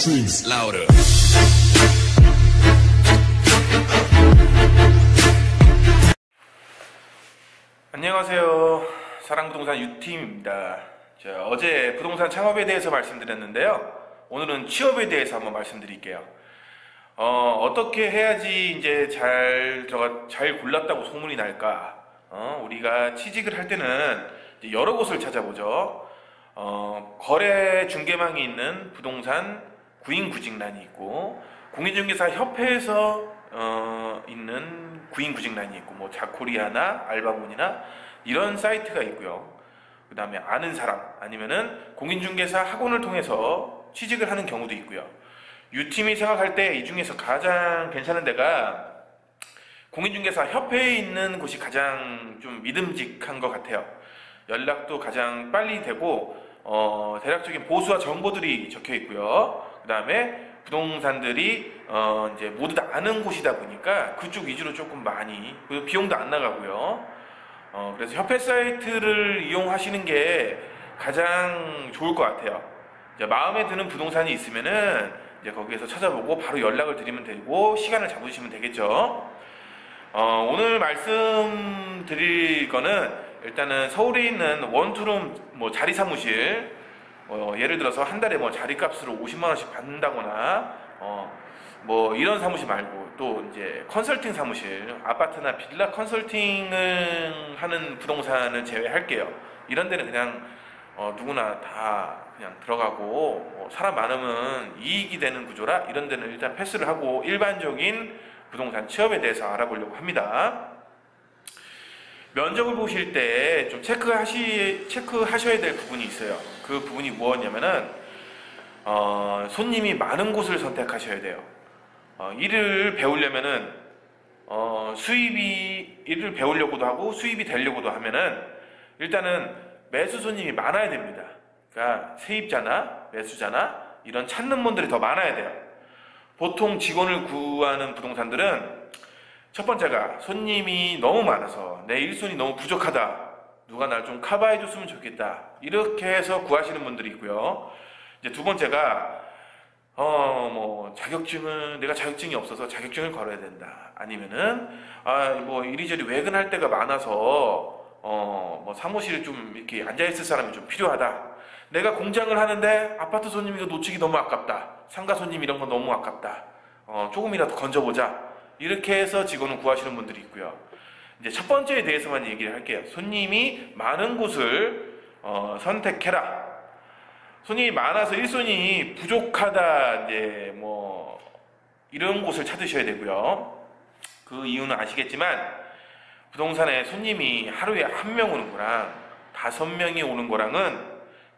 Please. Louder. 안녕하세요. 사랑부동산 유팀입니다. 어제 부동산 창업에 대해서 말씀드렸는데요. 오늘은 취업에 대해서 한번 말씀드릴게요. 어떻게 해야지 이제 잘 골랐다고 소문이 날까? 우리가 취직을 할 때는 이제 여러 곳을 찾아보죠. 거래 중개망이 있는 부동산 구인구직란이 있고, 공인중개사 협회에서 있는 구인구직란이 있고, 뭐 자코리아나 알바몬이나 이런 사이트가 있고요. 그 다음에 아는 사람 아니면은 공인중개사 학원을 통해서 취직을 하는 경우도 있고요. 유팀이 생각할 때 이 중에서 가장 괜찮은 데가 공인중개사 협회에 있는 곳이 가장 좀 믿음직한 것 같아요. 연락도 가장 빨리 되고, 대략적인 보수와 정보들이 적혀 있고요. 그 다음에 부동산들이 이제 모두 다 아는 곳이다 보니까 그쪽 위주로 조금 많이, 그리고 비용도 안 나가고요. 그래서 협회 사이트를 이용하시는 게 가장 좋을 것 같아요. 이제 마음에 드는 부동산이 있으면은 이제 거기에서 찾아보고 바로 연락을 드리면 되고 시간을 잡으시면 되겠죠. 오늘 말씀드릴 거는 일단은 서울에 있는 원투룸 뭐 자리 사무실, 예를 들어서 한 달에 뭐 자리값으로 50만 원씩 받는다거나 뭐 이런 사무실 말고 또 이제 컨설팅 사무실, 아파트나 빌라 컨설팅을 하는 부동산을 제외할게요. 이런 데는 그냥 누구나 다 그냥 들어가고 사람 많으면 이익이 되는 구조라 이런 데는 일단 패스를 하고 일반적인 부동산 취업에 대해서 알아보려고 합니다. 면접을 보실 때 좀 체크하셔야 될 부분이 있어요. 그 부분이 무엇이냐면은 손님이 많은 곳을 선택하셔야 돼요. 일을 배우려면은 일을 배우려고도 하고 수입이 되려고도 하면은 일단은 매수 손님이 많아야 됩니다. 그러니까 세입자나 매수자나 이런 찾는 분들이 더 많아야 돼요. 보통 직원을 구하는 부동산들은 첫 번째가 손님이 너무 많아서 내 일손이 너무 부족하다, 누가 날 좀 커버해 줬으면 좋겠다, 이렇게 해서 구하시는 분들이 있고요. 이제 두 번째가 내가 자격증이 없어서 자격증을 걸어야 된다, 아니면은 뭐 이리저리 외근할 때가 많아서 뭐 사무실에 좀 이렇게 앉아있을 사람이 좀 필요하다, 내가 공장을 하는데 아파트 손님 이거 놓치기 너무 아깝다, 상가 손님 이런 거 너무 아깝다, 조금이라도 건져보자, 이렇게 해서 직원을 구하시는 분들이 있고요. 이제 첫 번째에 대해서만 얘기를 할게요. 손님이 많은 곳을 선택해라. 손님이 많아서 일손이 부족하다, 이제 뭐 이런 곳을 찾으셔야 되고요. 그 이유는 아시겠지만 부동산에 손님이 하루에 한 명 오는 거랑 5명이 오는 거랑은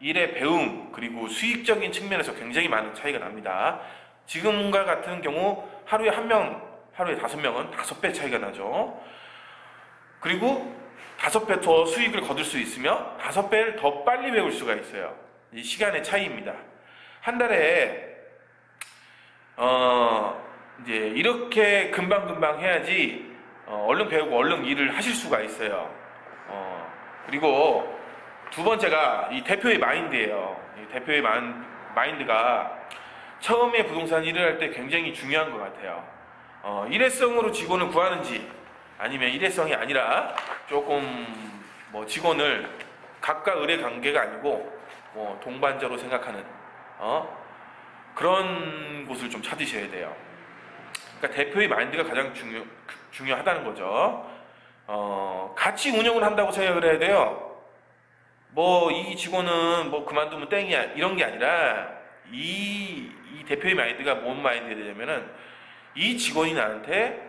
일의 배움 그리고 수익적인 측면에서 굉장히 많은 차이가 납니다. 지금과 같은 경우 하루에 5명은 5배 차이가 나죠. 그리고 5배 더 수익을 거둘 수 있으며 5배를 더 빨리 배울 수가 있어요. 이 시간의 차이입니다. 한 달에 이제 이렇게 금방금방 해야지 얼른 배우고 얼른 일을 하실 수가 있어요. 그리고 두 번째가 이 대표의 마인드예요. 이 대표의 마인드가 처음에 부동산 일을 할 때 굉장히 중요한 것 같아요. 일회성으로 직원을 구하는지 아니면 일회성이 아니라 조금 뭐 직원을 갑과 을의 관계가 아니고 뭐 동반자로 생각하는 그런 곳을 좀 찾으셔야 돼요. 그러니까 대표의 마인드가 가장 중요하다는 거죠. 같이 운영을 한다고 생각을 해야 돼요. 뭐 이 직원은 뭐 그만두면 땡이야 이런 게 아니라 이 대표의 마인드가 뭔 마인드가 되냐면은 이 직원이 나한테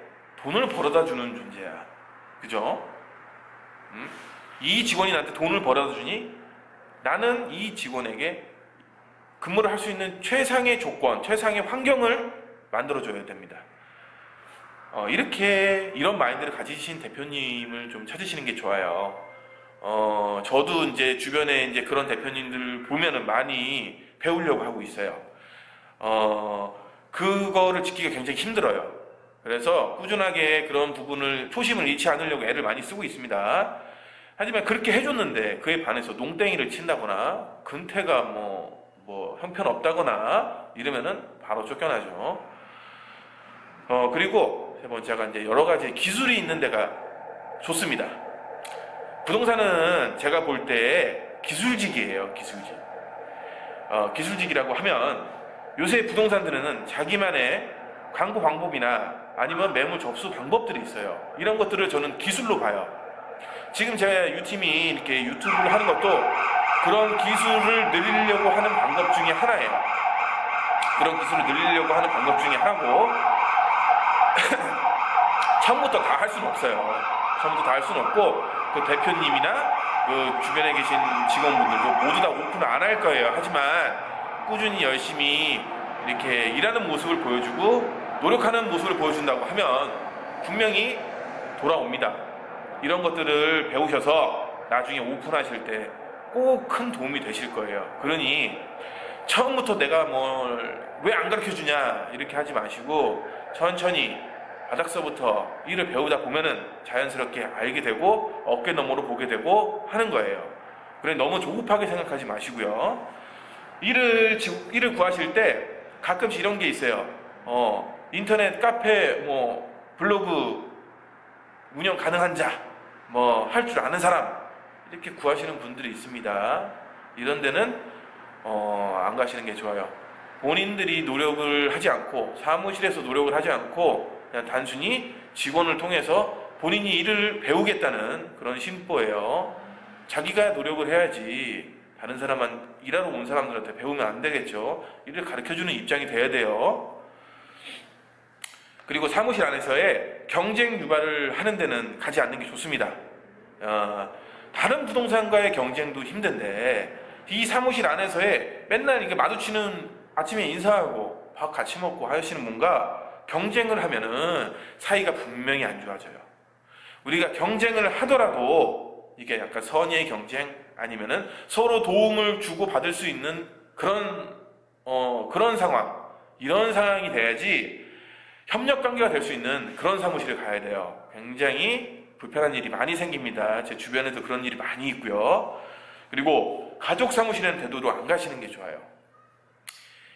돈을 벌어다 주는 존재야. 그죠? 이 직원이 나한테 돈을 벌어다 주니 나는 이 직원에게 근무를 할 수 있는 최상의 조건, 최상의 환경을 만들어줘야 됩니다. 이런 마인드를 가지신 대표님을 좀 찾으시는 게 좋아요. 저도 이제 주변에 이제 그런 대표님들 보면은 많이 배우려고 하고 있어요. 그거를 지키기가 굉장히 힘들어요. 그래서 꾸준하게 그런 부분을 초심을 잃지 않으려고 애를 많이 쓰고 있습니다. 하지만 그렇게 해줬는데 그에 반해서 농땡이를 친다거나 근태가 뭐 뭐 형편없다거나 이러면은 바로 쫓겨나죠. 그리고 세 번째가 이제 여러 가지 기술이 있는 데가 좋습니다. 부동산은 제가 볼 때 기술직이에요. 기술직이라고 하면 요새 부동산들은 자기만의 광고 방법이나 아니면 매물 접수 방법들이 있어요. 이런 것들을 저는 기술로 봐요. 지금 제 유팀이 이렇게 유튜브를 하는 것도 그런 기술을 늘리려고 하는 방법 중에 하나예요. 그런 기술을 늘리려고 하는 방법 중에 하나고 처음부터 다 할 수는 없어요. 처음부터 다 할 수는 없고 그 대표님이나 그 주변에 계신 직원분들도 모두 다 오픈을 안 할 거예요. 하지만 꾸준히 열심히 이렇게 일하는 모습을 보여주고 노력하는 모습을 보여준다고 하면 분명히 돌아옵니다. 이런 것들을 배우셔서 나중에 오픈하실 때 꼭 큰 도움이 되실 거예요. 그러니 처음부터 내가 뭘 왜 안 가르쳐 주냐 이렇게 하지 마시고 천천히 바닥서부터 일을 배우다 보면은 자연스럽게 알게 되고 어깨 너머로 보게 되고 하는 거예요. 그래 너무 조급하게 생각하지 마시고요. 일을 구하실 때 가끔씩 이런 게 있어요. 인터넷 카페 뭐 블로그 운영 가능한 자 뭐 할 줄 아는 사람 이렇게 구하시는 분들이 있습니다. 이런 데는 안 가시는 게 좋아요. 본인들이 노력을 하지 않고 사무실에서 노력을 하지 않고 그냥 단순히 직원을 통해서 본인이 일을 배우겠다는 그런 심보예요. 자기가 노력을 해야지 다른 사람만 일하러 온 사람들한테 배우면 안 되겠죠. 일을 가르쳐주는 입장이 돼야 돼요. 그리고 사무실 안에서의 경쟁 유발을 하는 데는 가지 않는 게 좋습니다. 다른 부동산과의 경쟁도 힘든데 이 사무실 안에서의 맨날 이게 마주치는 아침에 인사하고 밥 같이 먹고 하시는 분과 경쟁을 하면은 사이가 분명히 안 좋아져요. 우리가 경쟁을 하더라도 이게 약간 선의의 경쟁 아니면은 서로 도움을 주고 받을 수 있는 그런 상황, 이런 상황이 돼야지 협력 관계가 될 수 있는 그런 사무실에 가야 돼요. 굉장히 불편한 일이 많이 생깁니다. 제 주변에도 그런 일이 많이 있고요. 그리고 가족 사무실에는 되도록 안 가시는 게 좋아요.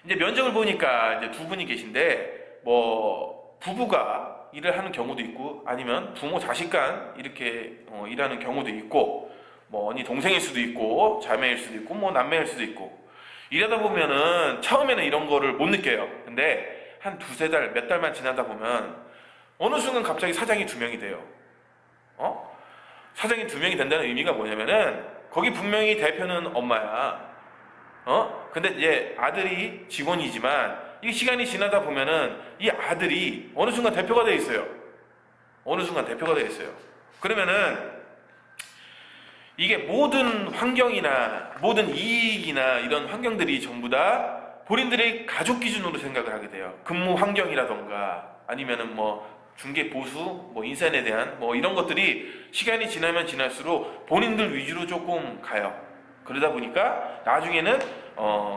이제 면접을 보니까 이제 두 분이 계신데 뭐 부부가 일을 하는 경우도 있고 아니면 부모 자식 간 이렇게 일하는 경우도 있고 뭐 언니 동생일 수도 있고 자매일 수도 있고 뭐 남매일 수도 있고 이러다 보면은 처음에는 이런 거를 못 느껴요. 근데 한 두세 달, 몇 달만 지나다 보면 어느 순간 갑자기 사장이 두 명이 돼요. 사장이 두 명이 된다는 의미가 뭐냐면은 거기 분명히 대표는 엄마야. 근데 이제 아들이 직원이지만 이 시간이 지나다 보면은 이 아들이 어느 순간 대표가 돼 있어요. 그러면은 이게 모든 환경이나 모든 이익이나 이런 환경들이 전부 다 본인들의 가족 기준으로 생각을 하게 돼요. 근무 환경이라던가 아니면은 뭐 중개 보수, 뭐 인선에 대한 뭐 이런 것들이 시간이 지나면 지날수록 본인들 위주로 조금 가요. 그러다 보니까 나중에는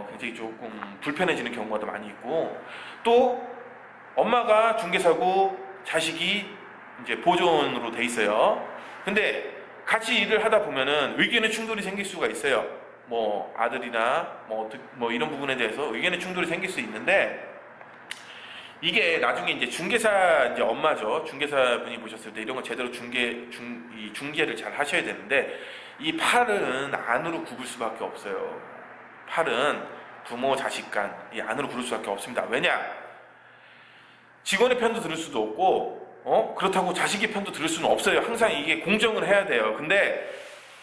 굉장히 조금 불편해지는 경우가 더 많이 있고 또 엄마가 중개사고 자식이 이제 보조원으로 돼 있어요. 근데 같이 일을 하다 보면은 의견의 충돌이 생길 수가 있어요. 뭐 아들이나 뭐 이런 부분에 대해서 의견의 충돌이 생길 수 있는데 이게 나중에 이제 중개사 이제 엄마죠. 중개사 분이 보셨을 때 이런 거 제대로 중개를 잘 하셔야 되는데 이 팔은 안으로 굽을 수밖에 없어요. 팔은 부모 자식 간 이 안으로 굽을 수밖에 없습니다. 왜냐? 직원의 편도 들을 수도 없고 그렇다고 자식의 편도 들을 수는 없어요. 항상 이게 공정을 해야 돼요. 근데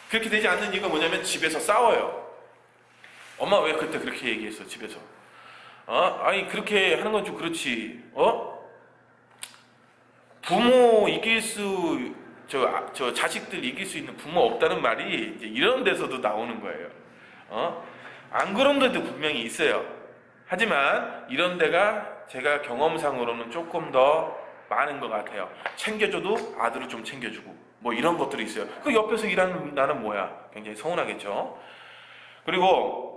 그렇게 되지 않는 이유가 뭐냐면 집에서 싸워요. 엄마 왜 그때 그렇게 얘기했어 집에서? 아니 그렇게 하는 건 좀 그렇지. 부모 이길 수 저 자식들 이길 수 있는 부모 없다는 말이 이제 이런 데서도 나오는 거예요. 안 그런 데도 분명히 있어요. 하지만 이런 데가 제가 경험상으로는 조금 더 많은 것 같아요. 챙겨줘도 아들을 좀 챙겨주고 뭐 이런 것들이 있어요. 그 옆에서 일하는 나는 뭐야? 굉장히 서운하겠죠. 그리고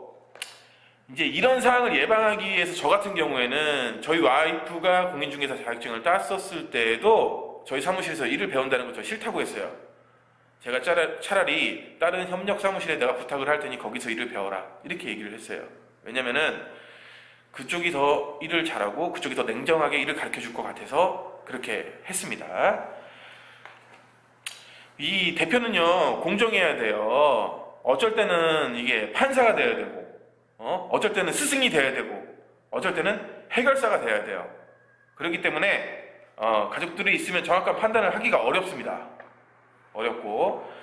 이제 이런 상황을 예방하기 위해서 저 같은 경우에는 저희 와이프가 공인중개사 자격증을 땄었을 때에도 저희 사무실에서 일을 배운다는 거 저 싫다고 했어요. 제가 차라리 다른 협력 사무실에 내가 부탁을 할 테니 거기서 일을 배워라 이렇게 얘기를 했어요. 왜냐면은 그쪽이 더 일을 잘하고 그쪽이 더 냉정하게 일을 가르쳐 줄 것 같아서 그렇게 했습니다. 이 대표는요, 공정해야 돼요. 어쩔 때는 이게 판사가 돼야 되고, 어쩔 때는 스승이 돼야 되고, 어쩔 때는 해결사가 돼야 돼요. 그렇기 때문에 가족들이 있으면 정확한 판단을 하기가 어렵습니다. 어렵고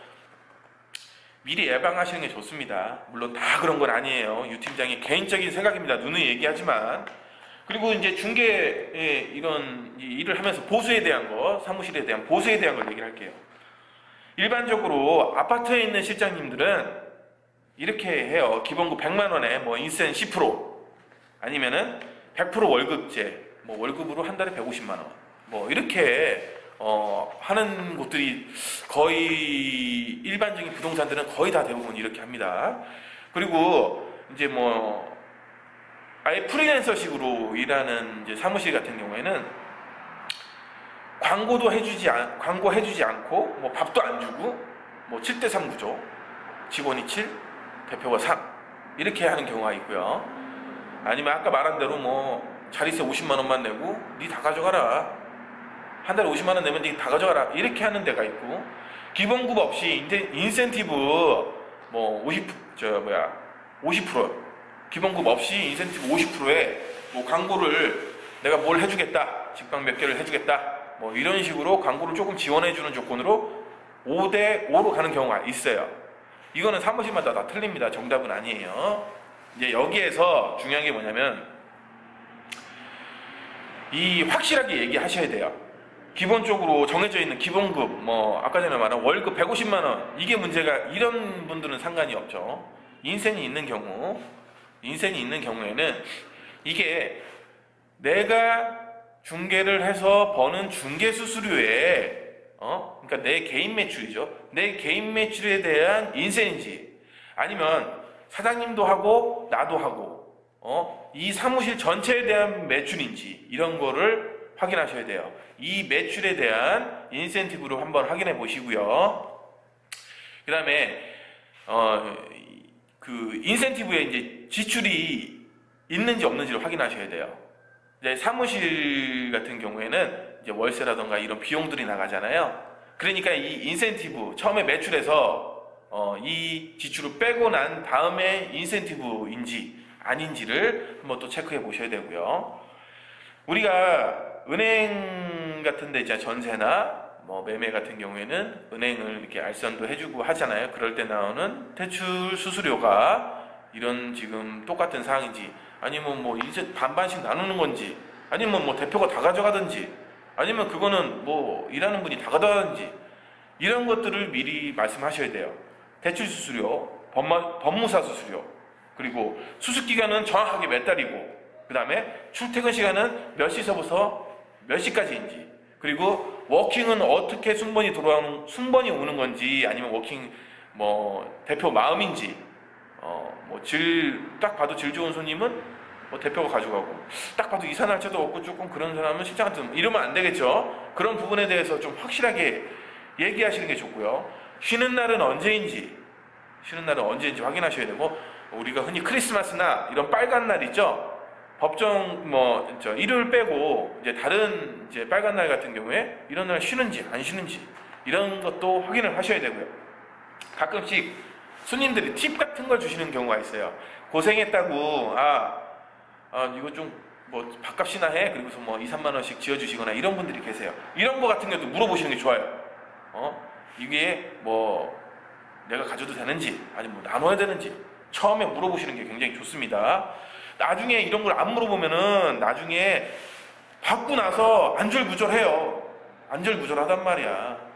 미리 예방하시는 게 좋습니다. 물론 다 그런 건 아니에요. 유 팀장의 개인적인 생각입니다. 누누이 얘기하지만. 그리고 이제 중개에 이런 일을 하면서 보수에 대한 거, 사무실에 대한 보수에 대한 걸 얘기를 할게요. 일반적으로 아파트에 있는 실장님들은 이렇게 해요. 기본급 100만 원에 뭐 인센 10% 아니면은 100% 월급제, 뭐 월급으로 한 달에 150만 원, 뭐 이렇게 하는 곳들이 거의 일반적인 부동산들은 거의 다 대부분 이렇게 합니다. 그리고 이제 뭐 아예 프리랜서식으로 일하는 이제 사무실 같은 경우에는 광고해주지 않고 뭐 밥도 안 주고 뭐 7대3 구조, 직원이 7, 대표가 3 이렇게 하는 경우가 있고요. 아니면 아까 말한 대로 뭐 자릿세 50만 원만 내고 니 다 가져가라, 한 달에 50만 원 내면 니 다 가져가라, 이렇게 하는 데가 있고, 기본급 없이 인센티브 뭐 50% 기본급 없이 인센티브 50%에 뭐 광고를 내가 뭘 해주겠다, 직방 몇 개를 해주겠다, 뭐 이런 식으로 광고를 조금 지원해주는 조건으로 5대5로 가는 경우가 있어요. 이거는 사무실마다 다 틀립니다. 정답은 아니에요. 이제 여기에서 중요한 게 뭐냐면 이 확실하게 얘기하셔야 돼요. 기본적으로 정해져 있는 기본급, 뭐 아까 전에 말한 월급 150만 원, 이게 문제가, 이런 분들은 상관이 없죠. 인센이 있는 경우에는 이게 내가 중개를 해서 버는 중개 수수료에 그러니까 내 개인 매출이죠. 내 개인 매출에 대한 인센인지, 아니면 사장님도 하고 나도 하고 이 사무실 전체에 대한 매출인지, 이런 거를 확인하셔야 돼요. 이 매출에 대한 인센티브로 한번 확인해 보시고요. 그 다음에 그 인센티브에 이제 지출이 있는지 없는지를 확인하셔야 돼요. 이제 사무실 같은 경우에는 이제 월세라던가 이런 비용들이 나가잖아요. 그러니까 이 인센티브, 처음에 매출에서 이 지출을 빼고 난 다음에 인센티브인지 아닌지를 한번 또 체크해 보셔야 되고요. 우리가 은행 같은 데 이제 전세나 뭐 매매 같은 경우에는 은행을 이렇게 알선도 해주고 하잖아요. 그럴 때 나오는 대출 수수료가 이런 지금 똑같은 사항인지, 아니면 뭐 이제 반반씩 나누는 건지, 아니면 뭐 대표가 다 가져가든지, 아니면 그거는 뭐 일하는 분이 다 가져가든지, 이런 것들을 미리 말씀하셔야 돼요. 대출 수수료, 법무사 수수료, 그리고 수습기간은 정확하게 몇 달이고, 그 다음에 출퇴근 시간은 몇 시서부터 몇 시까지인지, 그리고 워킹은 어떻게 순번이 오는 건지, 아니면 워킹 뭐 대표 마음인지, 뭐 딱 봐도 질 좋은 손님은 뭐 대표가 가져가고, 딱 봐도 이사 날짜도 없고 조금 그런 사람은 실장한테 이러면 안 되겠죠. 그런 부분에 대해서 좀 확실하게 얘기하시는 게 좋고요. 쉬는 날은 언제인지 확인하셔야 되고, 우리가 흔히 크리스마스나 이런 빨간 날 있죠. 법정 일요일 빼고 이제 다른 이제 빨간 날 같은 경우에 이런 날 쉬는지 안 쉬는지, 이런 것도 확인을 하셔야 되고요. 가끔씩 손님들이 팁 같은 걸 주시는 경우가 있어요. 고생했다고 이거 좀 뭐 밥값이나 해, 그리고서 뭐 2, 3만 원씩 지어주시거나 이런 분들이 계세요. 이런 거 같은 것도 물어보시는 게 좋아요. 이게 뭐 내가 가져도 되는지, 아니면 뭐 나눠야 되는지 처음에 물어보시는 게 굉장히 좋습니다. 나중에 이런 걸 안 물어보면은 나중에 받고 나서 안절부절해요. 안절부절하단 말이야.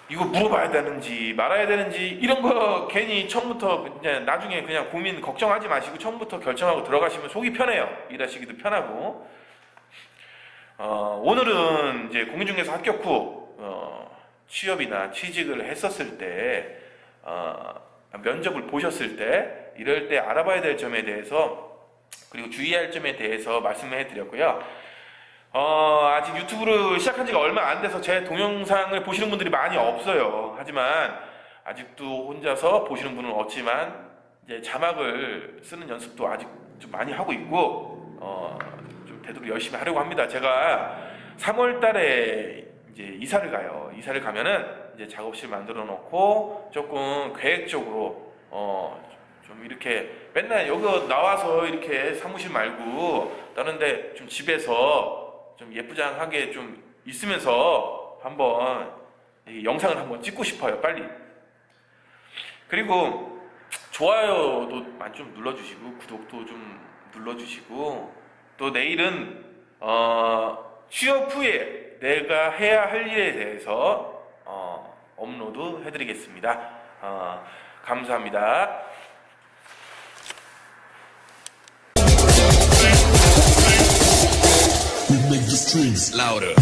이거 물어봐야 되는지 말아야 되는지, 이런 거 괜히 처음부터 그냥 나중에 그냥 고민 걱정하지 마시고 처음부터 결정하고 들어가시면 속이 편해요. 일하시기도 편하고. 오늘은 이제 공인중개사 합격 후 취업이나 취직을 했었을 때 면접을 보셨을 때 이럴 때 알아봐야 될 점에 대해서, 그리고 주의할 점에 대해서 말씀해 드렸고요. 아직 유튜브를 시작한 지가 얼마 안 돼서 제 동영상을 보시는 분들이 많이 없어요. 하지만 아직도 혼자서 보시는 분은 없지만 이제 자막을 쓰는 연습도 아직 좀 많이 하고 있고 좀 되도록 열심히 하려고 합니다. 제가 3월 달에 이제 이사를 가요. 이사를 가면은 이제 작업실 만들어 놓고 조금 계획적으로 좀 이렇게 맨날 여기 나와서 이렇게 사무실 말고 다른데 좀 집에서 좀 예쁘장하게 좀 있으면서 한번 이 영상을 한번 찍고 싶어요. 빨리. 그리고 좋아요도 많이 좀 눌러주시고 구독도 좀 눌러주시고 또 내일은 취업 후에 내가 해야 할 일에 대해서 업로드 해드리겠습니다. 감사합니다. We make the streets louder.